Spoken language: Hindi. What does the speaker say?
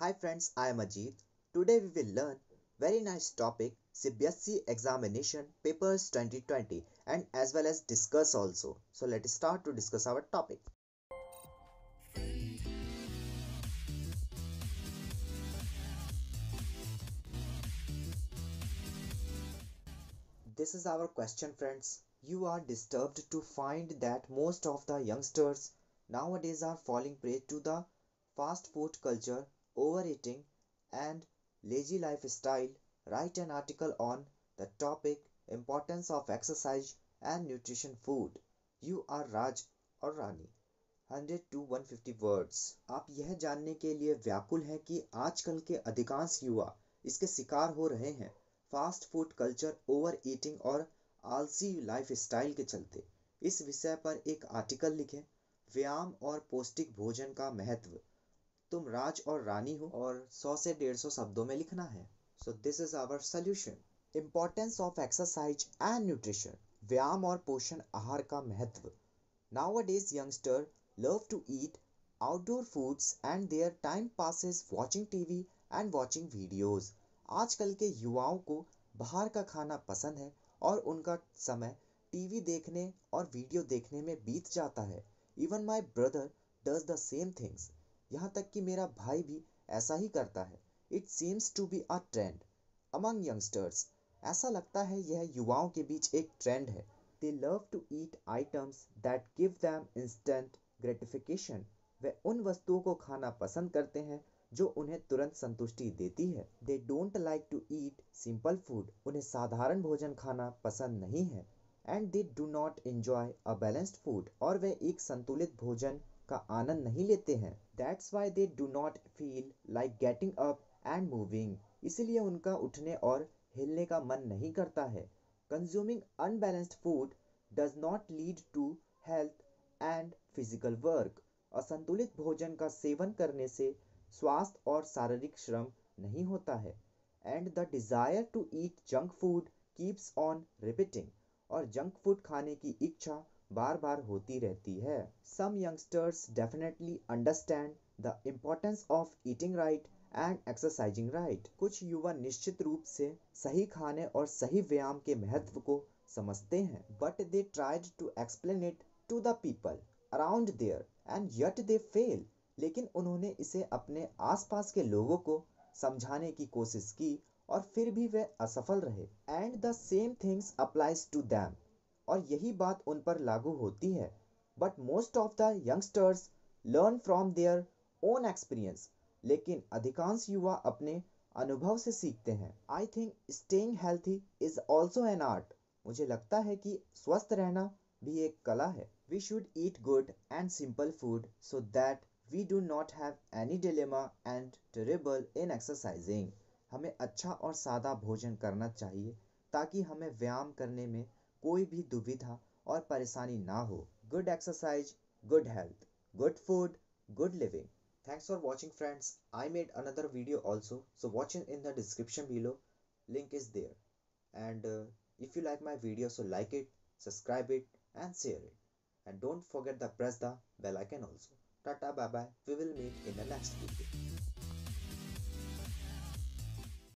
Hi friends, I am Ajit. Today we will learn very nice topic CBSE examination papers 2020 and as well as discuss also. So let us start to discuss our topic. This is our question friends. You are disturbed to find that most of the youngsters nowadays are falling prey to the fast food culture, overeating and lazy lifestyle. Write an article on the topic importance of exercise and nutrition food. You are Raj और रानी 100 to 150 वर्ड्स। आप यह जानने के लिए व्याकुल हैं कि आजकल के अधिकांश युवा इसके शिकार हो रहे हैं fast food culture, over eating और आलसी लाइफस्टाइल के चलते। इस विषय पर एक आर्टिकल लिखें, व्यायाम और पौष्टिक भोजन का महत्व। तुम राज और रानी हो और 100 से 150 शब्दों में लिखना है। So this is our solution. Importance of exercise and nutrition. व्यायाम और पोषण आहार का महत्व। Nowadays youngsters love to eat outdoor foods and their time passes watching TV and watching videos. आजकल के युवाओं को बाहर का खाना पसंद है और उनका समय टीवी देखने और वीडियो देखने में बीत जाता है। Even my brother does the same things. यहाँ तक कि मेरा भाई भी ऐसा ही करता है। It seems to be a trend among youngsters. ऐसा लगता है यह युवाओं के बीच एक ट्रेंड है। They love to eat items that give them instant gratification. वे उन वस्तुओं को खाना पसंद करते हैं जो उन्हें तुरंत संतुष्टि देती है। They don't like to eat simple food. उन्हें साधारण भोजन खाना पसंद नहीं है। And they do not enjoy a balanced food. और वे एक संतुलित भोजन का आनंद नहीं लेते हैं। That's why they do not feel like getting up and moving. इसलिए उनका उठने और हिलने का मन नहीं करता है। Consuming unbalanced food does not lead to health and physical work. असंतुलित भोजन का सेवन करने से स्वास्थ्य और शारीरिक श्रम नहीं होता है। And the desire to eat junk food keeps on repeating. और जंक फूड खाने की इच्छा बार बार होती रहती है। Some youngsters definitely understand the importance of eating right and exercising right. कुछ युवा निश्चित रूप से सही खाने और सही व्यायाम के महत्व को समझते हैं, but they tried to explain it to the people around there and yet they fail. लेकिन उन्होंने इसे अपने आसपास के लोगों को समझाने की कोशिश की और फिर भी वे असफल रहे। And the same things applies to them. और यही बात उन पर लागू होती है। But most of the youngsters learn from their own experience. लेकिन अधिकांश युवा अपने अनुभव से सीखते हैं। I think staying healthy is also an art. मुझे लगता है कि स्वस्थ रहना भी एक कला है। We should eat good and simple food so that we do not have any dilemma and terrible in exercising. हमें अच्छा और सादा भोजन करना चाहिए ताकि हमें व्यायाम करने में कोई भी दुविधा और परेशानी ना हो। Good exercise, good health, good food, good living. Thanks for watching friends. I made another video also, so watch it in the description below. Link is there. And if you like my video, so like it, subscribe it and share it. And don't forget to press the bell icon also. Tata bye bye. We will meet in the next video.